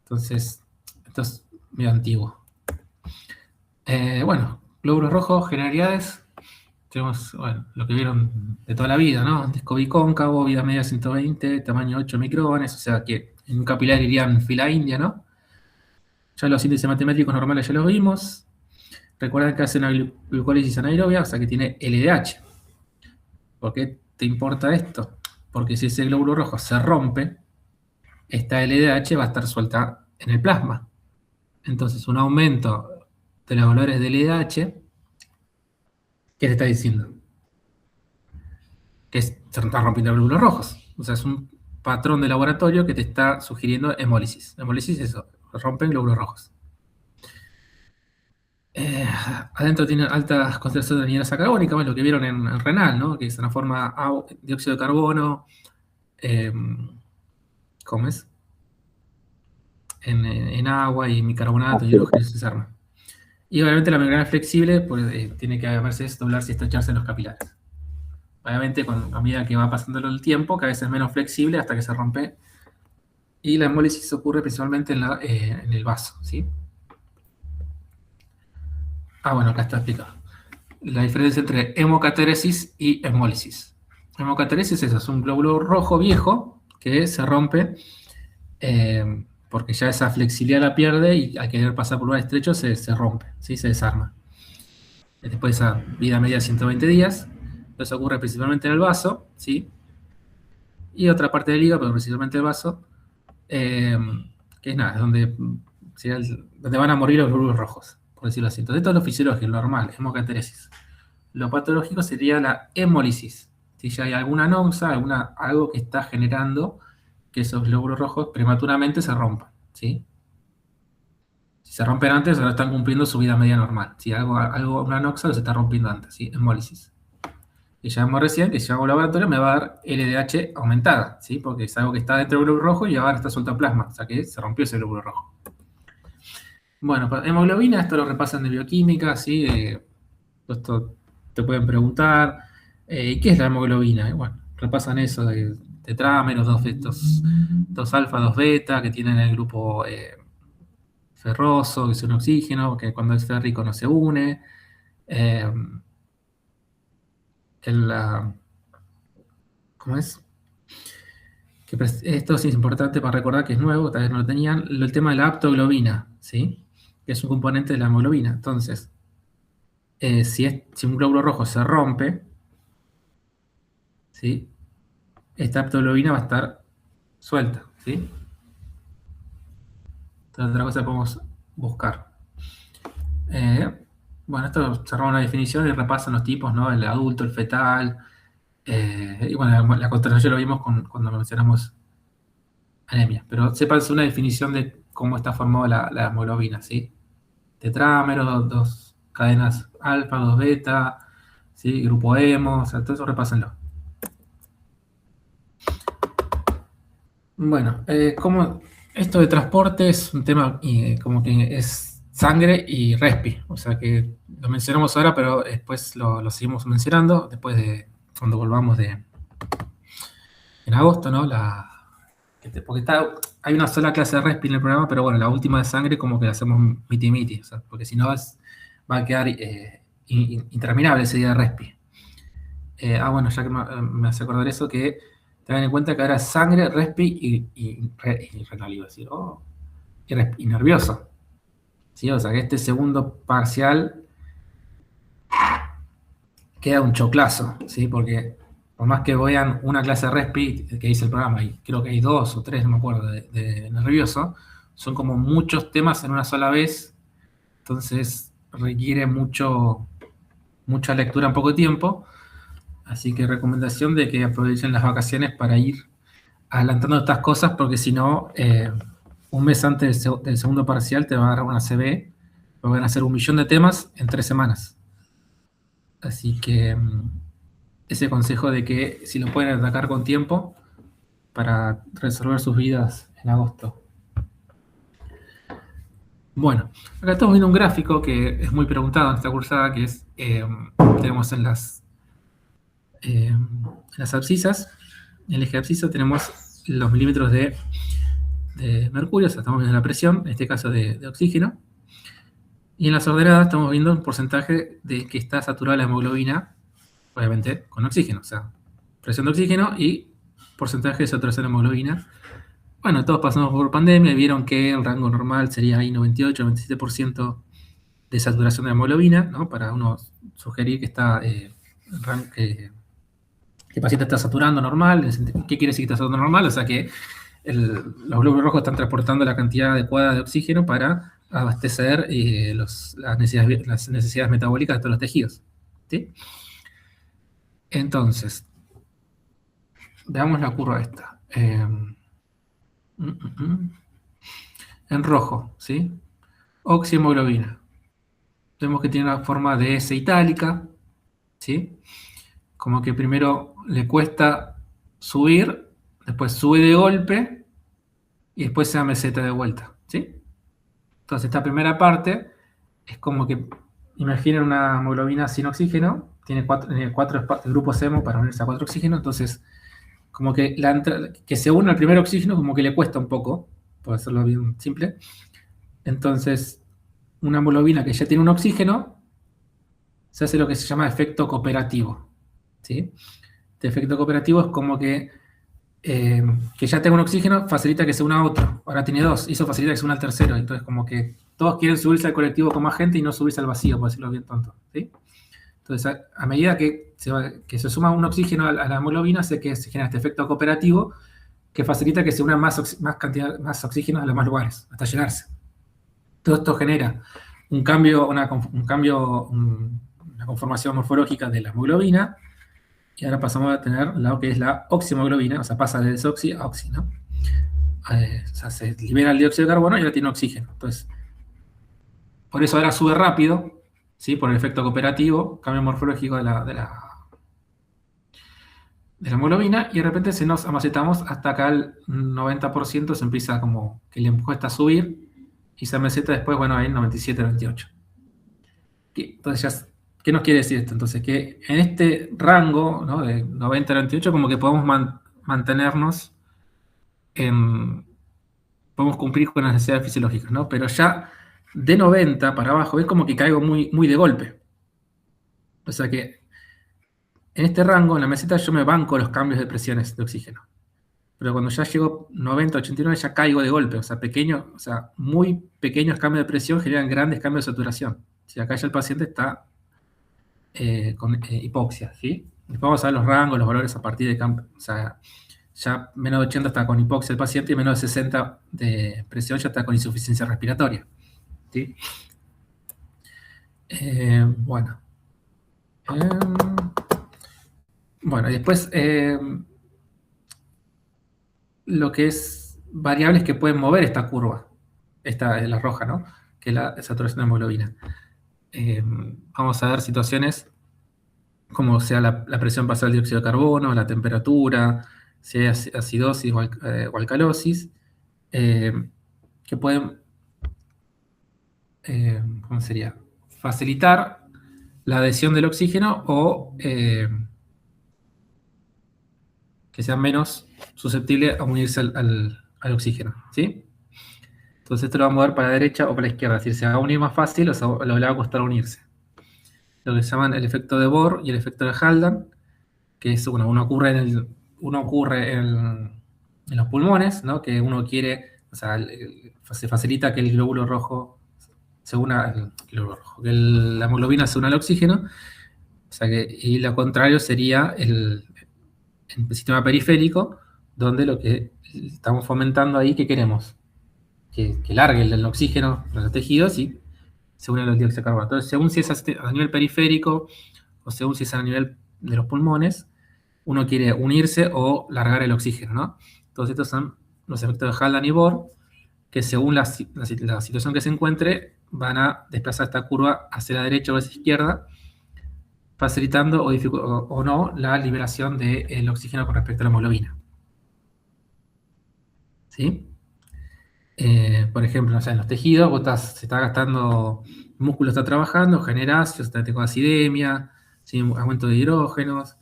Entonces, esto es medio antiguo. Bueno, glóbulos rojos, generalidades. Tenemos, bueno, lo que vieron de toda la vida, ¿no? Disco bicóncavo, vida media 120, tamaño 8 micrones, o sea que en un capilar irían fila india, ¿no? Ya los índices matemáticos normales ya los vimos. Recuerden que hace una glucólisis anaerobia, o sea que tiene LDH. ¿Por qué te importa esto? Porque si ese glóbulo rojo se rompe, esta LDH va a estar suelta en el plasma. Entonces, un aumento de los valores de LDH, ¿qué te está diciendo? Que se están rompiendo los glóbulos rojos. O sea, es un patrón de laboratorio que te está sugiriendo hemólisis. Hemólisis es eso, rompen glóbulos rojos. Adentro tiene altas concentraciones de anhidrosa carbónica, bueno, lo que vieron en renal, ¿no? Que se transforma dióxido de carbono, ¿cómo es? En agua y bicarbonato, hidrógeno y se desarma. Y obviamente la membrana flexible pues, tiene que a veces doblarse y estrecharse en los capilares. Obviamente a medida que va pasando el tiempo, cada vez es menos flexible hasta que se rompe. Y la hemólisis ocurre principalmente en el vaso, ¿sí? Bueno, acá está explicado. La diferencia entre hemocateresis y hemólisis. Hemocateresis es un glóbulo rojo viejo que se rompe porque ya esa flexibilidad la pierde y al querer pasar por un lugar estrecho se rompe, ¿sí? Se desarma. Después de esa vida media de 120 días, eso ocurre principalmente en el vaso, ¿sí? Y otra parte del hígado, pero principalmente el vaso, que es nada, donde van a morir los glóbulos rojos, por decirlo así. Entonces, esto es lo fisiológico, lo normal, hemocateresis. Lo patológico sería la hemólisis. Si ya hay alguna anoxa, algo que está generando que esos glóbulos rojos prematuramente se rompan, ¿sí? Si se rompen antes, ahora están cumpliendo su vida media normal. Si una anoxa se está rompiendo antes, ¿sí? Hemólisis. Y ya vemos recién que si yo hago laboratorio me va a dar LDH aumentada, ¿sí? Porque es algo que está dentro del glóbulo rojo y ahora está suelto a plasma, o sea que se rompió ese glóbulo rojo. Bueno, hemoglobina, esto lo repasan de bioquímica, ¿sí? Esto te pueden preguntar, ¿qué es la hemoglobina? Bueno, repasan eso de tetrámeros, dos alfa, dos beta, que tienen el grupo ferroso, que es un oxígeno, que cuando es férrico no se une. ¿Cómo es? Esto sí es importante para recordar que es nuevo, tal vez no lo tenían, el tema de la aptoglobina, ¿sí? Que es un componente de la hemoglobina. Entonces, si un glóbulo rojo se rompe, ¿sí? Esta aptoglobina va a estar suelta, ¿sí? Entonces, otra cosa que podemos buscar. Bueno, esto cerramos una definición y repasan los tipos, ¿no? El adulto, el fetal. Y bueno, la contracción lo vimos cuando mencionamos anemia. Pero sépanse una definición de cómo está formada la hemoglobina, ¿sí? Tetrámeros, dos cadenas alfa, dos beta, ¿sí? Grupo hemo, o sea, todo eso repásenlo. Bueno, esto de transporte es un tema como que es sangre y respi, o sea que lo mencionamos ahora, pero después lo seguimos mencionando, después de cuando volvamos en agosto, ¿no? Porque hay una sola clase de respi en el programa, pero bueno, la última de sangre como que la hacemos miti-miti, o sea, porque si no va a quedar interminable ese día de respi. Bueno, ya que me hace acordar eso, que tengan en cuenta que ahora sangre, respi y renal, iba a decir, y nervioso. ¿Sí? O sea que este segundo parcial queda un choclazo, ¿sí? Porque por más que vean una clase de respi que dice el programa, y creo que hay 2 o 3, no me acuerdo, de nervioso, son como muchos temas en una sola vez, entonces requiere mucha lectura en poco tiempo, así que recomendación de que aprovechen las vacaciones para ir adelantando estas cosas, porque si no, un mes antes del segundo parcial te va a dar una CB, van a hacer 1.000.000 de temas en 3 semanas. Así que ese consejo de que si lo pueden atacar con tiempo para resolver sus vidas en agosto. Bueno, acá estamos viendo un gráfico que es muy preguntado en esta cursada, que es, tenemos en las abscisas, en el eje de abscisa tenemos los milímetros de de mercurio, o sea, estamos viendo la presión, en este caso de oxígeno. Y en las ordenadas estamos viendo un porcentaje de que está saturada la hemoglobina, obviamente con oxígeno, o sea, presión de oxígeno y porcentaje de saturación de hemoglobina. Bueno, todos pasamos por pandemia y vieron que el rango normal sería ahí 98-97% de saturación de hemoglobina, ¿no? Para uno sugerir que está, que el paciente está saturando normal. ¿Qué quiere decir que está saturando normal? O sea que los glóbulos rojos están transportando la cantidad adecuada de oxígeno para abastecer las necesidades metabólicas de todos los tejidos. ¿Sí? Entonces, veamos la curva esta. En rojo, ¿sí? Oxihemoglobina. Vemos que tiene una forma de S itálica, ¿sí? Como que primero le cuesta subir, después sube de golpe y después se da meseta de vuelta, ¿sí? Entonces esta primera parte es como que, imaginen una hemoglobina sin oxígeno, tiene cuatro grupos hemo para unirse a 4 oxígenos, entonces como que que se une al primer oxígeno como que le cuesta un poco, por hacerlo bien simple. Entonces, una hemoglobina que ya tiene un oxígeno, se hace lo que se llama efecto cooperativo, ¿sí? Este efecto cooperativo es como que ya tenga un oxígeno facilita que se una a otro. Ahora tiene 2, y eso facilita que se una al tercero. Entonces, como que todos quieren subirse al colectivo con más gente y no subirse al vacío, por decirlo bien tonto, ¿sí? Entonces, a medida que se suma un oxígeno a la hemoglobina, hace que se genera este efecto cooperativo que facilita que se una más oxígeno a los más lugares, hasta llenarse. Todo esto genera una conformación morfológica de la hemoglobina, y ahora pasamos a tener lo que es la oxihemoglobina, o sea, pasa de desoxi a oxi, ¿no? O sea, se libera el dióxido de carbono y ahora tiene oxígeno. Entonces, por eso ahora sube rápido, ¿sí? Por el efecto cooperativo, cambio morfológico de la hemoglobina, y de repente se nos amacetamos hasta acá el 90%, se empieza como que le cuesta subir, y se amaceta después, bueno, ahí el 97-98. Entonces, ¿qué nos quiere decir esto? Entonces, que en este rango, ¿no? De 90-98, como que podemos mantenernos podemos cumplir con las necesidades fisiológicas, ¿no? Pero ya de 90 para abajo es como que caigo muy, muy de golpe. O sea que en este rango, en la meseta, yo me banco los cambios de presiones de oxígeno. Pero cuando ya llego 90-89 ya caigo de golpe. O sea, muy pequeños cambios de presión generan grandes cambios de saturación. Si acá ya el paciente está con hipoxia, ¿sí? Después vamos a ver los rangos, los valores a partir de o sea, ya menos de 80 está con hipoxia el paciente y menos de 60 de presión ya está con insuficiencia respiratoria, ¿sí? Bueno. Bueno, y después lo que es variables que pueden mover esta curva. Esta es la roja, ¿no? Que es la saturación de hemoglobina. Vamos a ver situaciones como sea la presión basal de dióxido de carbono, la temperatura, si hay acidosis o alcalosis, que pueden, ¿cómo sería? Facilitar la adhesión del oxígeno o que sea menos susceptible a unirse al oxígeno, ¿sí? Entonces esto lo vamos a ver para la derecha o para la izquierda, es decir, se va a unir más fácil o le va a costar unirse. Lo que se llaman el efecto de Bohr y el efecto de Haldane, que es uno ocurre en los pulmones, ¿no? Que uno quiere, o sea, se facilita que el glóbulo rojo se una al glóbulo rojo, que la hemoglobina se una al oxígeno, o sea y lo contrario sería el sistema periférico, donde lo que estamos fomentando ahí, ¿qué queremos? Que largue el oxígeno de los tejidos y se une al dióxido de carbono. Entonces, según si es a nivel periférico o según si es a nivel de los pulmones, uno quiere unirse o largar el oxígeno, ¿no? Entonces, estos son los efectos de Haldane y Bohr, que según la situación que se encuentre, van a desplazar esta curva hacia la derecha o hacia la izquierda, facilitando o no la liberación del oxígeno con respecto a la hemoglobina. ¿Sí? Por ejemplo, o sea, en los tejidos, se está gastando, el músculo está trabajando, genera ácidos, tengo acidemia, ¿sí? Aumento de hidrógenos.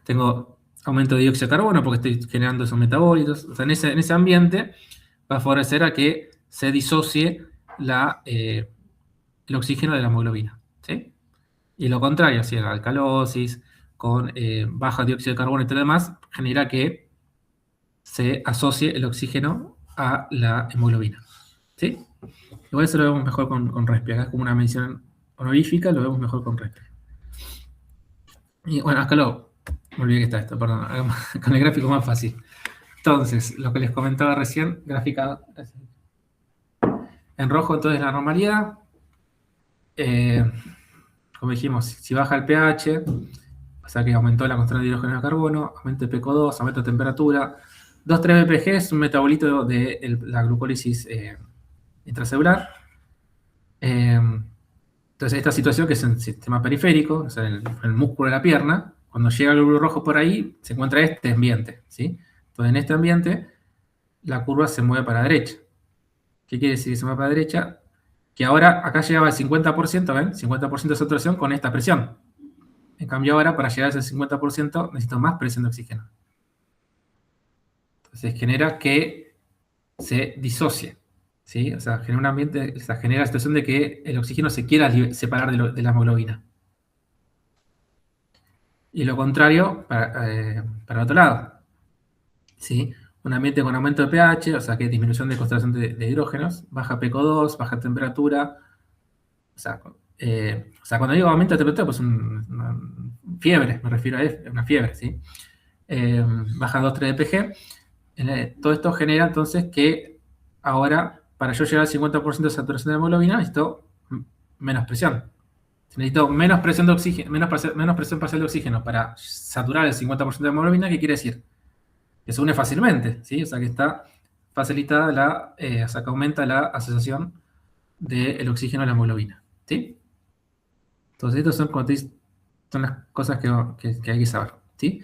Tengo aumento de dióxido de carbono porque estoy generando esos metabolitos. O sea, en ese ambiente va a favorecer a que se disocie el oxígeno de la hemoglobina. ¿Sí? Y lo contrario, si la alcalosis con baja dióxido de carbono y todo lo demás, genera que se asocie el oxígeno a la hemoglobina. ¿Sí? Igual eso lo vemos mejor con respi. Acá es como una mención honorífica, lo vemos mejor con respi. Y bueno, acá me olvidé que está esto, perdón. Con el gráfico más fácil. Entonces, lo que les comentaba recién, gráfica en rojo, entonces la normalidad. Como dijimos, si baja el pH, o sea que aumentó la concentración de hidrógeno de carbono, aumenta el PQ2, aumenta la temperatura. 2,3 BPG es un metabolito de la glucólisis intracelular. Entonces, esta situación que es en el sistema periférico, o sea, en el músculo de la pierna, cuando llega el glóbulo rojo por ahí, se encuentra este ambiente, ¿sí? Entonces, en este ambiente, la curva se mueve para la derecha. ¿Qué quiere decir que se mueve para la derecha? Que ahora acá llegaba al 50%, ¿ven? 50% de saturación con esta presión. En cambio, ahora para llegar a ese 50% necesito más presión de oxígeno. Entonces, genera que se disocie, ¿sí? O sea, genera un ambiente, o sea, genera la situación de que el oxígeno se quiera separar de la hemoglobina. Y lo contrario para el otro lado. ¿Sí? Un ambiente con aumento de pH, o sea que disminución de concentración de hidrógenos, baja PQ2, baja temperatura. O sea, cuando digo aumento de temperatura, pues una fiebre, me refiero a una fiebre, ¿sí? Baja 2,3 dpg. Todo esto genera entonces que ahora, para yo llegar al 50% de saturación de hemoglobina, necesito menos presión. Si necesito menos presión de oxígeno, menos presión parcial de oxígeno para saturar el 50% de hemoglobina, ¿qué quiere decir? Que se une fácilmente, ¿sí? O sea que está facilitada o sea que aumenta la asociación del oxígeno a la hemoglobina, ¿sí? Entonces, estas son las cosas que hay que saber, ¿sí?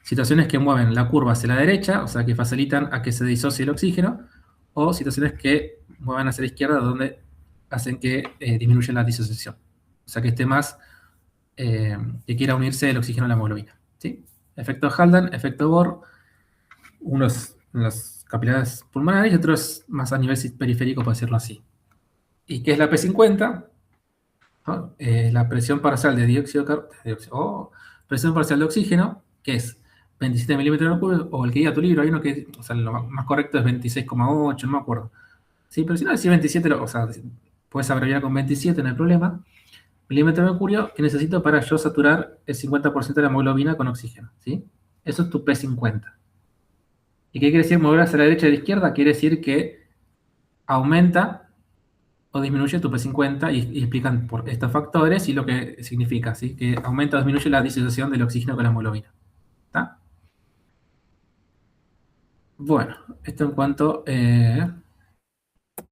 Situaciones que mueven la curva hacia la derecha, o sea que facilitan a que se disocie el oxígeno, o situaciones que muevan hacia la izquierda, donde hacen que disminuya la disociación. O sea que esté más, que quiera unirse el oxígeno a la hemoglobina, ¿sí? Efecto Haldane, efecto Bohr, unos en las capilares pulmonares y otros más a nivel periférico, por decirlo así. ¿Y qué es la P50? ¿No? La presión parcial de presión parcial de oxígeno, que es 27 milímetros de mercurio, o el que diga tu libro, hay uno que, o sea, lo más correcto es 26,8, no me acuerdo. Sí, pero si no decís 27, o sea, puedes abreviar con 27, no hay problema. Milímetro de mercurio que necesito para yo saturar el 50% de la hemoglobina con oxígeno, ¿sí? Eso es tu P50. ¿Y qué quiere decir mover hacia la derecha y la izquierda? Quiere decir que aumenta o disminuye tu P50 y explican por estos factores y lo que significa, ¿sí? Que aumenta o disminuye la disociación del oxígeno con la hemoglobina. ¿Está? Bueno, esto en cuanto